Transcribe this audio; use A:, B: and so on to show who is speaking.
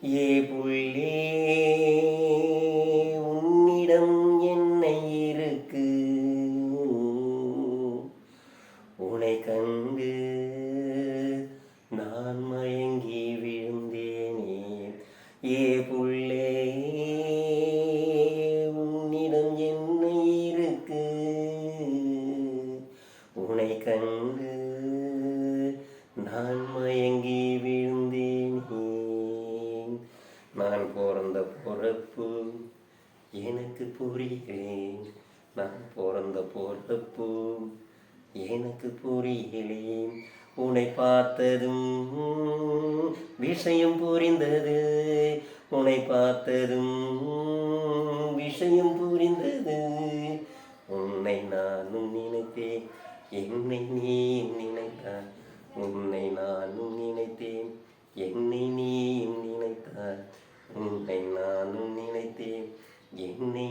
A: ஏ புள்ளே உன்னிடம் என்னை இருக்கு உனை கண்டு நான் மயங்கி விழுந்தேனே. ஏ புள்ளே உன்னிடம் என்னை இருக்கு உனை கண்டு நான் மயங்கி விழுந்தேனே. நான் பிறந்த பொறப்பு எனக்கு புரியலே. நான் பிறந்த பொறப்பு எனக்கு புரியலே. உன்னை பார்த்ததும் விஷயம் புரிந்தது. உன்னை பார்த்ததும் விஷயம் புரிந்தது. உன்னை நானும் நினைத்தேன், என்னை நீயும் நினைத்தாய். உன்னை நானும் நினைத்தேன், என்னை நீயும் நினைத்தாய். உன்னை நானும் நினைத்தேன், என்னை